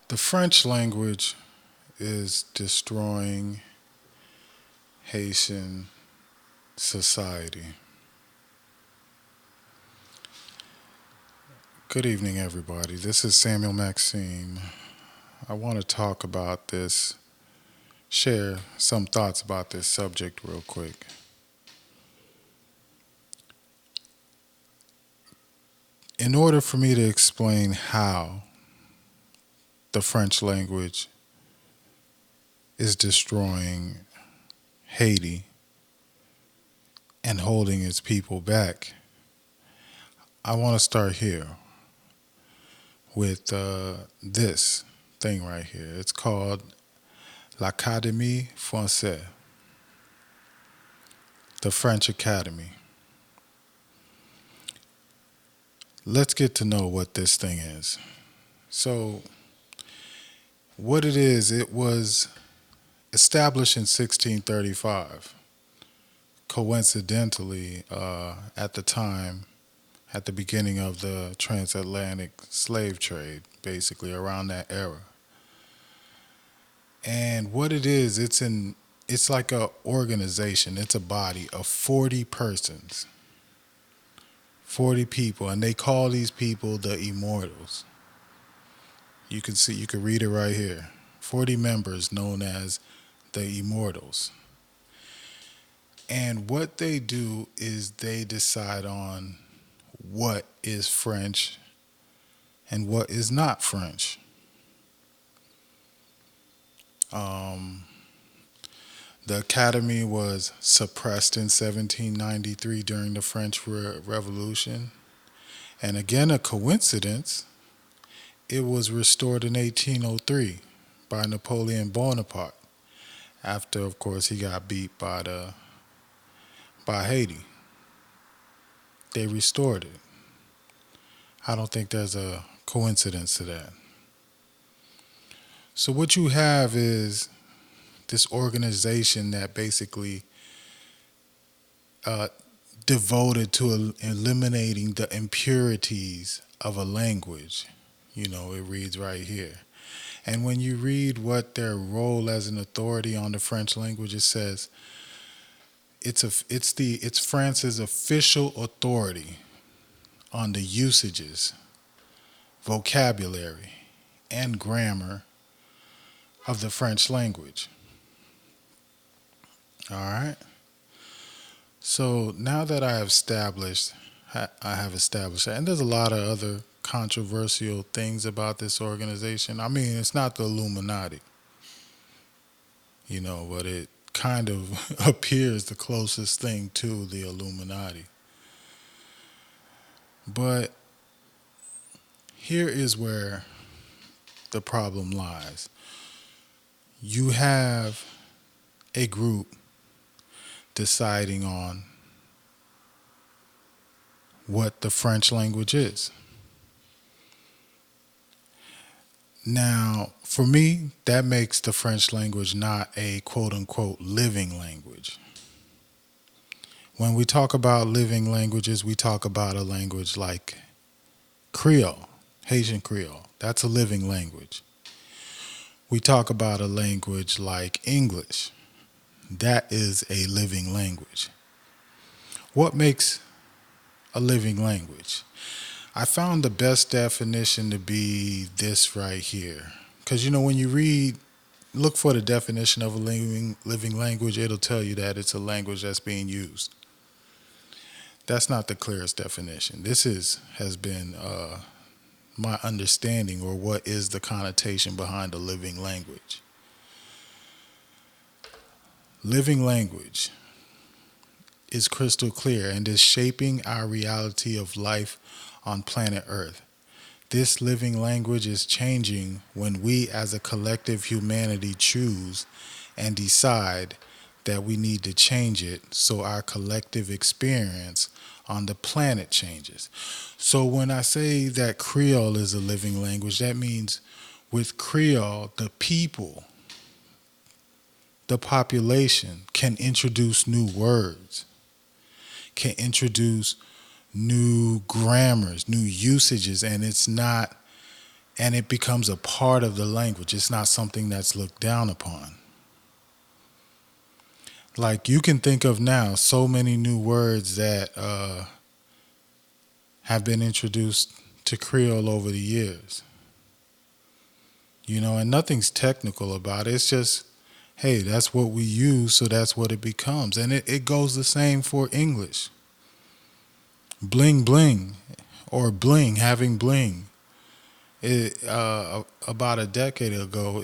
The French language is destroying Haitian society. Good evening, everybody. This is Samuel Maxime. I want to talk about this, share some thoughts about this subject real quick. In order for me to explain how the French language is destroying Haiti and holding its people back, I want to start here with this thing right here. It's called l'Académie française, the French Academy. Let's get to know what this thing is. So, what it was established in 1635. Coincidentally, at the time, at the beginning of the transatlantic slave trade, basically around that era. And what it is, it's like a organization. It's a body of 40 persons, 40 people, and they call these people the immortals. You can read it right here. 40 members known as the immortals. And what they do is they decide on what is French and what is not French. The Academy was suppressed in 1793 during the French Revolution. And again, a coincidence, it was restored in 1803 by Napoleon Bonaparte after, of course, he got beat by Haiti. They restored it. I don't think there's a coincidence to that. So what you have is this organization that basically devoted to eliminating the impurities of a language. It reads right here. And when you read what their role as an authority on the French language, it says it's France's official authority on the usages, vocabulary, and grammar of the French language. All right. So now that I have established that, and there's a lot of other controversial things about this organization. I mean, it's not the Illuminati, but it kind of appears the closest thing to the Illuminati. But here is where the problem lies. You have a group deciding on what the French language is. Now, for me, that makes the French language not a quote-unquote living language. When we talk about living languages, we talk about a language like Creole, Haitian Creole. That's a living language. We talk about a language like English. That is a living language. What makes a living language? I found the best definition to be this right here. Because, when you look for the definition of a living language, it'll tell you that it's a language that's being used. That's not the clearest definition. This has been my understanding, or what is the connotation behind a living language. Living language is crystal clear and is shaping our reality of life on planet Earth. This living language is changing when we as a collective humanity choose and decide that we need to change it so our collective experience on the planet changes. So when I say that Creole is a living language, that means with Creole, the people, the population can introduce new words, can introduce new grammars, new usages, and it's not and it becomes a part of the language. It's not something that's looked down upon. Like you can think of now so many new words that have been introduced to Creole over the years. And nothing's technical about it. It's just, hey, that's what we use, so that's what it becomes. And it goes the same for English. Bling bling, or bling, having bling. About a decade ago,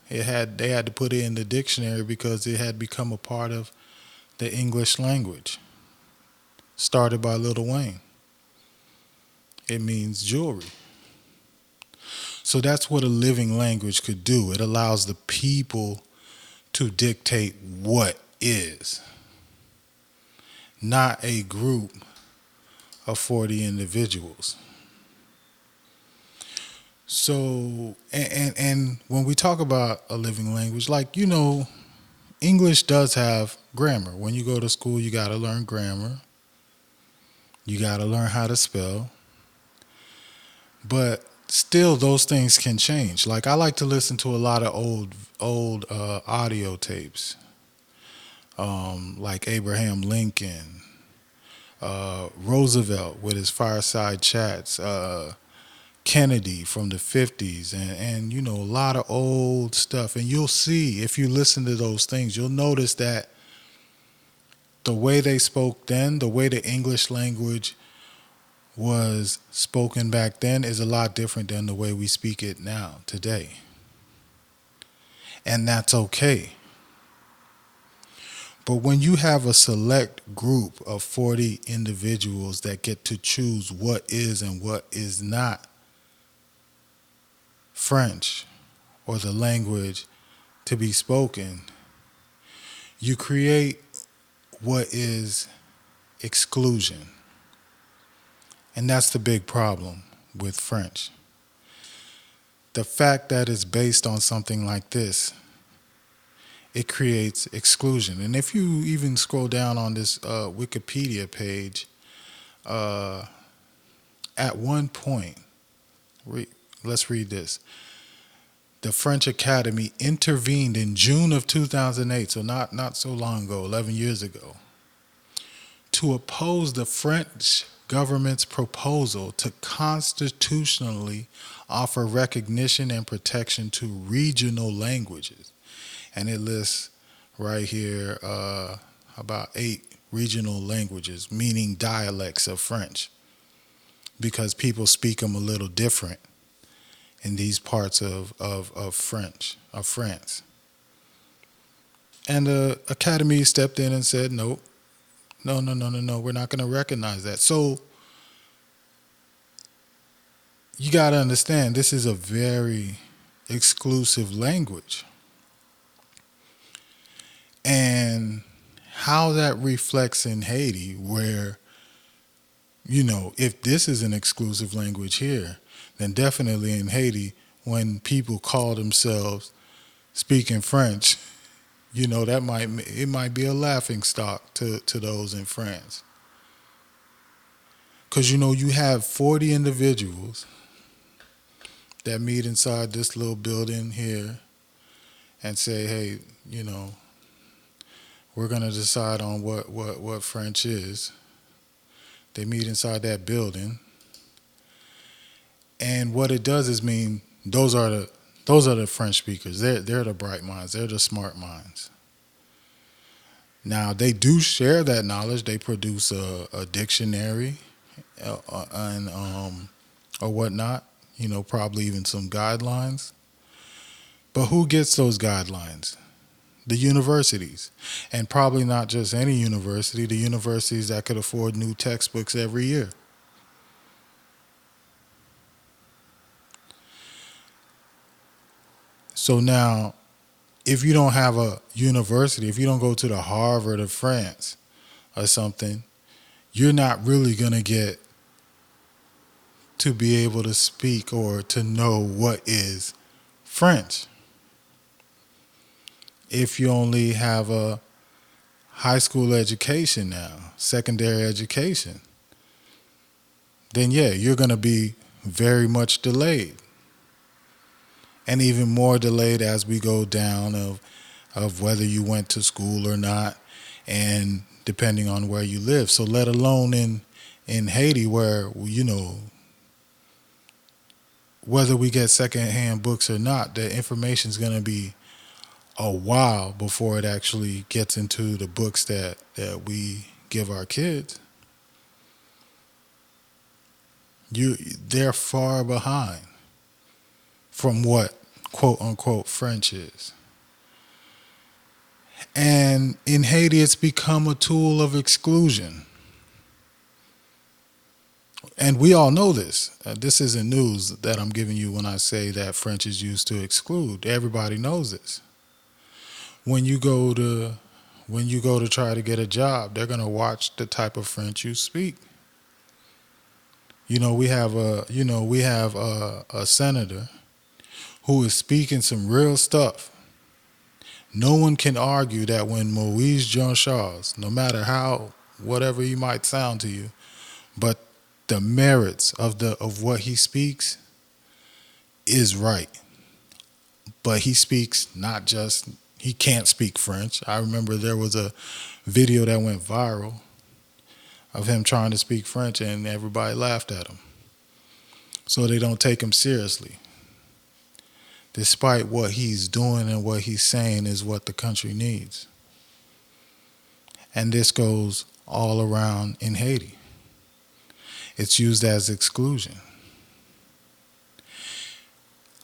they had to put it in the dictionary because it had become a part of the English language. Started by Lil Wayne. It means jewelry. So that's what a living language could do. It allows the people to dictate what is, not a group of 40 individuals. So, and when we talk about a living language, like, English does have grammar. When you go to school, you got to learn grammar. You got to learn how to spell. But still, those things can change. Like, I like to listen to a lot of old audio tapes, like Abraham Lincoln, Roosevelt with his fireside chats, Kennedy from the 50s, and a lot of old stuff. And you'll see, if you listen to those things, you'll notice that the way they spoke then, the way the English language was spoken back then is a lot different than the way we speak it now, today. And that's okay. But when you have a select group of 40 individuals that get to choose what is and what is not French or the language to be spoken, you create what is exclusion. And that's the big problem with French. The fact that it's based on something like this, it creates exclusion. And if you even scroll down on this Wikipedia page, at one point, let's read this. The French Académie intervened in June of 2008, so not so long ago, 11 years ago, to oppose the French government's proposal to constitutionally offer recognition and protection to regional languages. And it lists right here about 8 regional languages, meaning dialects of French, because people speak them a little different in these parts of France. And the Academy stepped in and said, nope. No, we're not going to recognize that. So you got to understand, this is a very exclusive language. And how that reflects in Haiti, where, if this is an exclusive language here, then definitely in Haiti, when people call themselves speaking French, it might be a laughing stock to those in France. Because, you have 40 individuals that meet inside this little building here and say, hey, we're going to decide on what French is. They meet inside that building. And what it does is mean those are the French speakers. They're the bright minds. They're the smart minds. Now, they do share that knowledge. They produce a dictionary and or whatnot, probably even some guidelines. But who gets those guidelines? The universities. And probably not just any university, the universities that could afford new textbooks every year. So now, if you don't have a university, if you don't go to the Harvard of France or something, you're not really going to get to be able to speak or to know what is French. If you only have a high school education now, secondary education, then yeah, you're going to be very much delayed. and even more delayed as we go down of whether you went to school or not, and depending on where you live. So let alone in Haiti, where whether we get secondhand books or not, the information is going to be a while before it actually gets into the books that we give our kids. They're far behind from what quote unquote French is. And in Haiti, it's become a tool of exclusion. And we all know this. This isn't news that I'm giving you when I say that French is used to exclude. Everybody knows this. When you go to try to get a job, they're going to watch the type of French you speak. We have a senator who is speaking some real stuff. No one can argue that when Moise Jean Charles, no matter how whatever he might sound to you, but the merits of what he speaks is right. But he speaks not just he can't speak French. I remember there was a video that went viral of him trying to speak French and everybody laughed at him. So they don't take him seriously. Despite what he's doing and what he's saying is what the country needs. And this goes all around in Haiti. It's used as exclusion.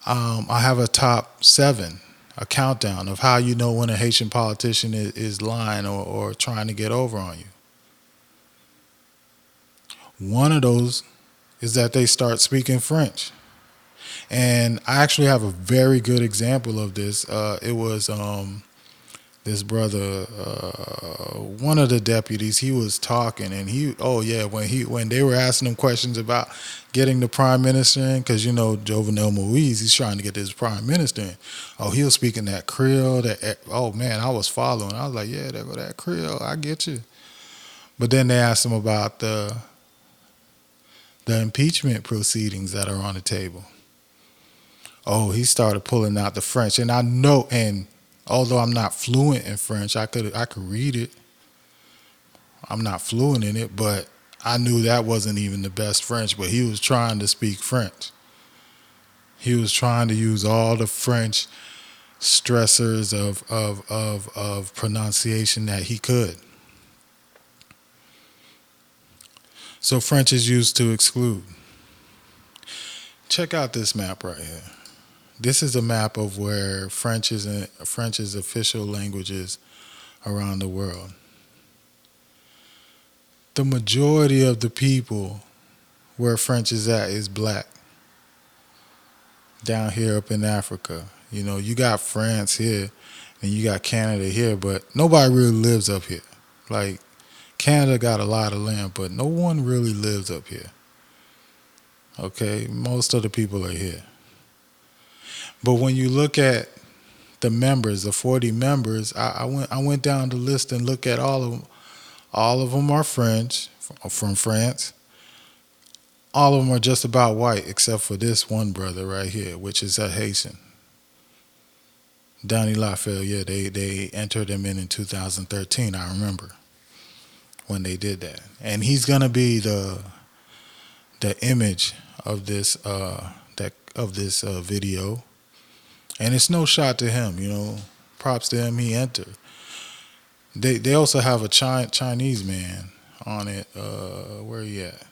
I have a top 7, a countdown of how you know when a Haitian politician is lying or trying to get over on you. One of those is that they start speaking French. And I actually have a very good example of this. It was this brother, one of the deputies. He was talking, and when they were asking him questions about getting the prime minister in, because Jovenel Moise, he's trying to get this prime minister in. Oh, he was speaking that Creole. Oh man, I was following. I was like, yeah, there go that Creole. I get you. But then they asked him about the impeachment proceedings that are on the table. Oh, he started pulling out the French, and I know. And although I'm not fluent in French, I could read it. I'm not fluent in it, but I knew that wasn't even the best French. But he was trying to speak French. He was trying to use all the French stressors of pronunciation that he could. So French is used to exclude. Check out this map right here. This is a map of where French is official languages around the world. The majority of the people where French is at is black. Down here up in Africa. You got France here and you got Canada here, but nobody really lives up here. Like, Canada got a lot of land, but no one really lives up here. Okay, most of the people are here. But when you look at the members, the 40 members, I went down the list and looked at all of them. All of them are French, from France. All of them are just about white, except for this one brother right here, which is a Haitian. Donnie Lafayette, yeah, they entered him in 2013, I remember, when they did that. And he's going to be the image of this video. And it's no shot to him, props to him, he entered. They also have a Chinese man on it. Where he at?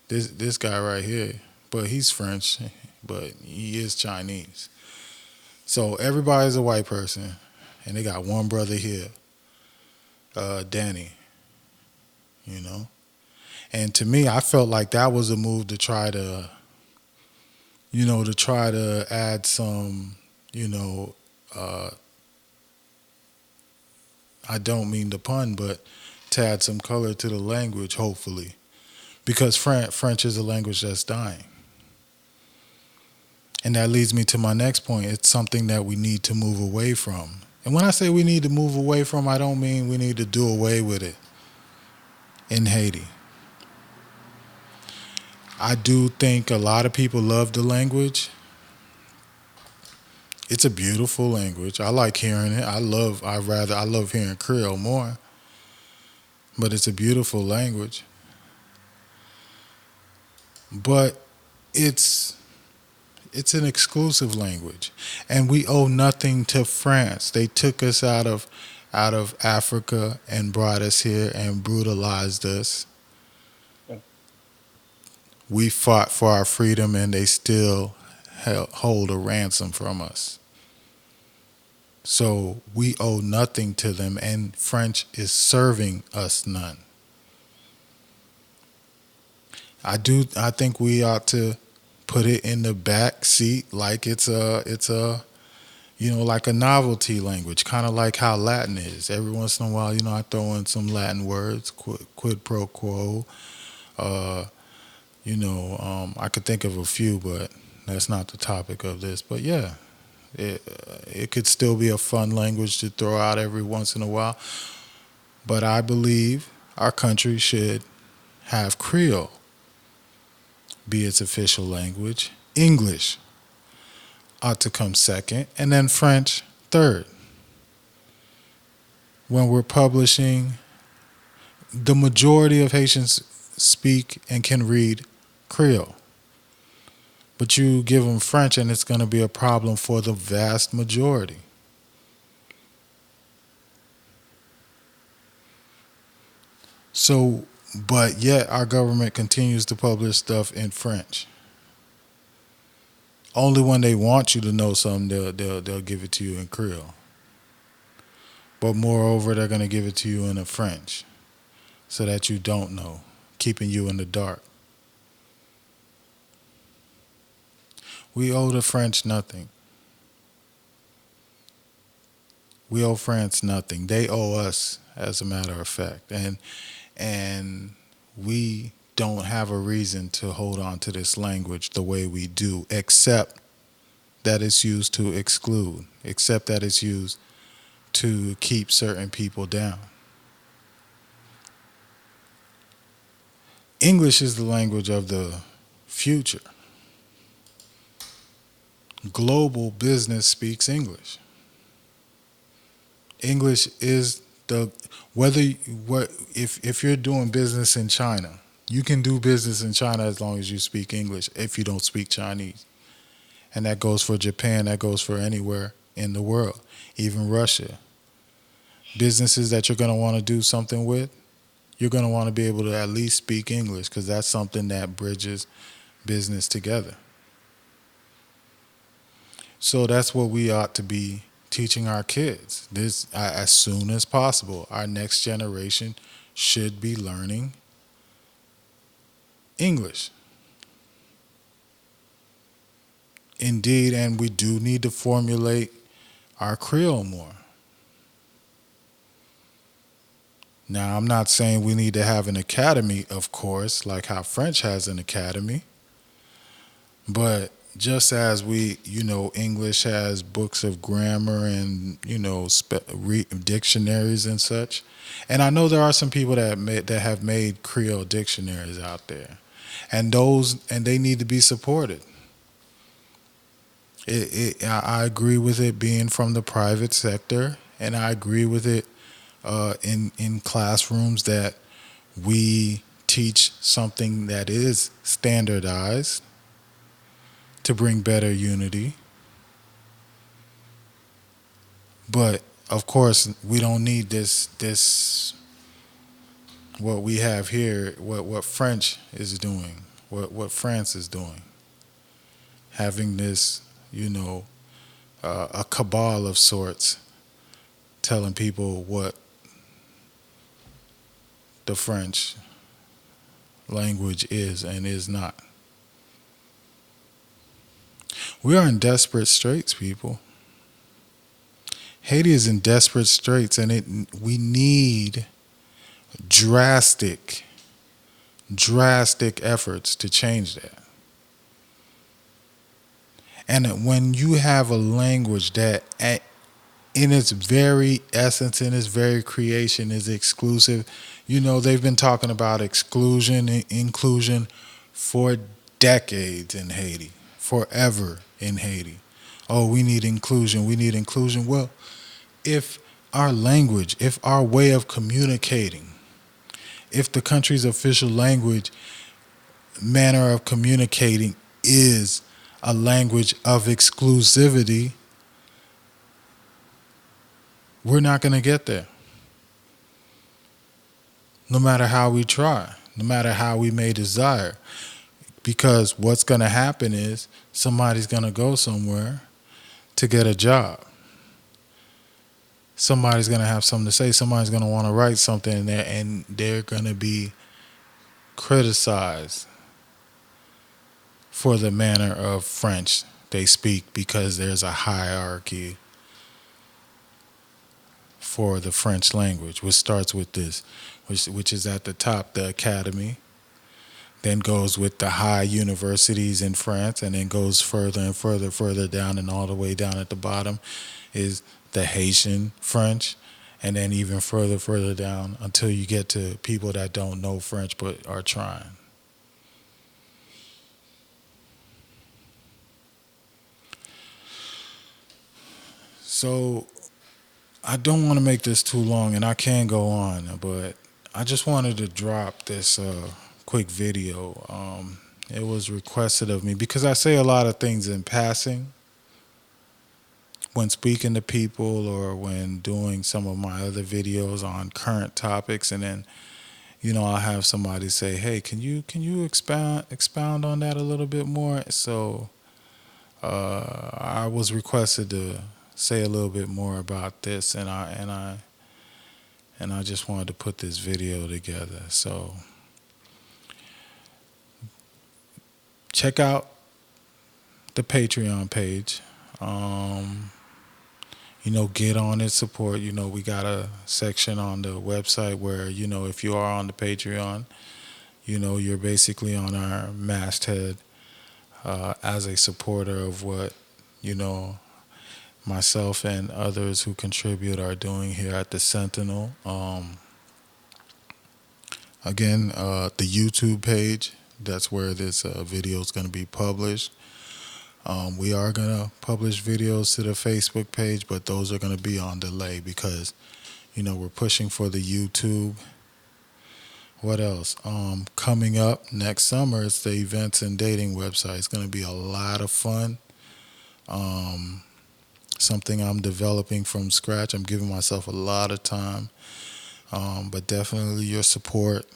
This guy right here, but he's French, but he is Chinese. So everybody's a white person, and they got one brother here, Danny. And to me, I felt like that was a move to try to add some, I don't mean the pun, but to add some color to the language, hopefully. Because French is a language that's dying. And that leads me to my next point. It's something that we need to move away from. And when I say we need to move away from, I don't mean we need to do away with it in Haiti. I do think a lot of people love the language. It's a beautiful language. I like hearing it. I love hearing Creole more, but it's a beautiful language. But it's it's an exclusive language, and we owe nothing to France. They took us out of Africa and brought us here and brutalized us. Yeah. We fought for our freedom, and they still hold a ransom from us. So we owe nothing to them, and French is serving us none. I think we ought to put it in the back seat like it's a like a novelty language, kind of like how Latin is. Every once in a while, I throw in some Latin words, quid pro quo. Uh, I could think of a few, but that's not the topic of this. But yeah, it could still be a fun language to throw out every once in a while. But I believe our country should have Creole be its official language. English ought to come second, and then French third. When we're publishing, the majority of Haitians speak and can read Creole. But you give them French, and it's going to be a problem for the vast majority. So, but yet our government continues to publish stuff in French. Only when they want you to know something, they'll give it to you in Creole. But moreover, they're going to give it to you in a French so that you don't know, keeping you in the dark. We owe the French nothing. We owe France nothing. They owe us, as a matter of fact. And we don't have a reason to hold on to this language the way we do, except that it's used to exclude, except that it's used to keep certain people down. English is the language of the future. Global business speaks English. English is the whether what if you're doing business in China, you can do business in China as long as you speak English if you don't speak Chinese. And that goes for Japan, that goes for anywhere in the world, even Russia. Businesses that you're going to want to do something with, you're going to want to be able to at least speak English because that's something that bridges business together. So that's what we ought to be teaching our kids this as soon as possible. Our next generation should be learning English. Indeed, and we do need to formulate our Creole more. Now, I'm not saying we need to have an academy, of course, like how French has an academy, but just as English has books of grammar and, dictionaries and such. And I know there are some people that have made Creole dictionaries out there. And they need to be supported. I agree with it being from the private sector, and I agree with it in classrooms that we teach something that is standardized to bring better unity. But of course, we don't need this what we have here, what French is doing, what France is doing, having this, a cabal of sorts, telling people what the French language is and is not. We are in desperate straits, people. Haiti is in desperate straits, and we need drastic, drastic efforts to change that. And when you have a language that, in its very essence, in its very creation, is exclusive, they've been talking about exclusion and inclusion for decades in Haiti, forever in Haiti. Oh, we need inclusion. We need inclusion. Well, if our language, if our way of communicating, if the country's official language, manner of communicating is a language of exclusivity, we're not going to get there. No matter how we try, no matter how we may desire. Because what's going to happen is somebody's going to go somewhere to get a job. Somebody's going to have something to say. Somebody's going to want to write something in there, and they're going to be criticized for the manner of French they speak because there's a hierarchy for the French language, which starts with this, which is at the top, the Académie, then goes with the high universities in France, and then goes further and further down, and all the way down at the bottom is the Haitian French, and then even further down until you get to people that don't know French but are trying. So I don't want to make this too long, and I can go on, but I just wanted to drop this quick video. It was requested of me because I say a lot of things in passing when speaking to people or when doing some of my other videos on current topics, and then I'll have somebody say, "Hey, can you expound on that a little bit more?" So I was requested to say a little bit more about this, and I just wanted to put this video together. So check out the Patreon page. Get on it, support. We got a section on the website where, if you are on the Patreon, you're basically on our masthead as a supporter of what, myself and others who contribute are doing here at the Sentinel. Again, the YouTube page, that's where this video is going to be published. We are going to publish videos to the Facebook page, but those are going to be on delay because, we're pushing for the YouTube. What else? Coming up next summer, it's the events and dating website. It's going to be a lot of fun. Something I'm developing from scratch. I'm giving myself a lot of time. But definitely your support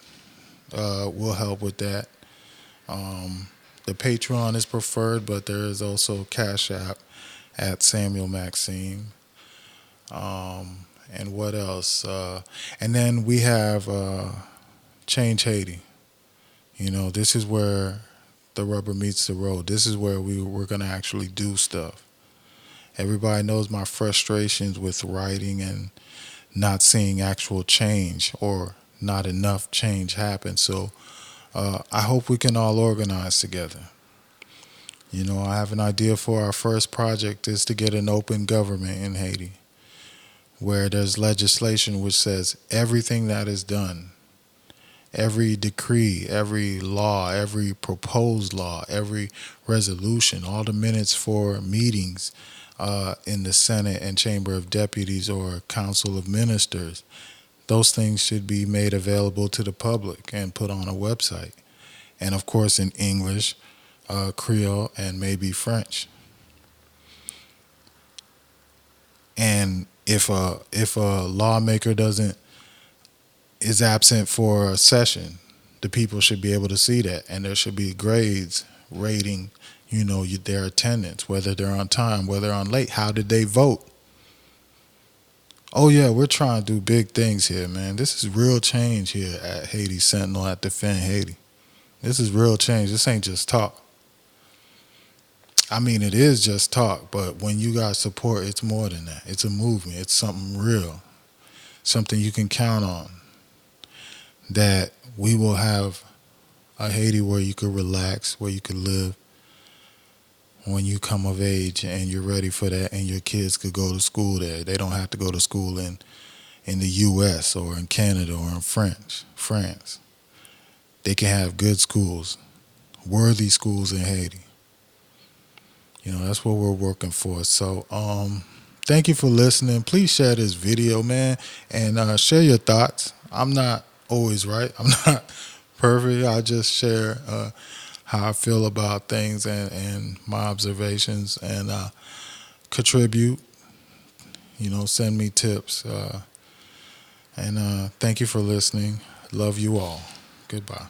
will help with that. The Patreon is preferred, but there is also Cash App at Samuel Maxime. And what else? And then we have Change Haiti. This is where the rubber meets the road. This is where we're going to actually do stuff. Everybody knows my frustrations with writing and not seeing actual change or not enough change happen. So I hope we can all organize together. I have an idea for our first project is to get an open government in Haiti where there's legislation which says everything that is done, every decree, every law, every proposed law, every resolution, all the minutes for meetings in the Senate and Chamber of Deputies or Council of Ministers, those things should be made available to the public and put on a website. And of course in English, Creole, and maybe French. And if a lawmaker is absent for a session, the people should be able to see that, and there should be grades rating, their attendance, whether they're on time, whether they're on late, how did they vote. Oh yeah, we're trying to do big things here, man. This is real change here at Haiti Sentinel at Defend Haiti. This is real change. This ain't just talk. I mean, it is just talk, but when you got support, it's more than that. It's a movement. It's something real, something you can count on, that we will have a Haiti where you could relax, where you could live when you come of age and you're ready for that, and your kids could go to school there. They don't have to go to school in the U.S. or in Canada or in France. They can have good schools, worthy schools in Haiti. That's what we're working for. So, thank you for listening. Please share this video, man, and share your thoughts. I'm not always right. I'm not perfect. I just share how I feel about things and my observations and contribute. Send me tips. And thank you for listening. Love you all. Goodbye.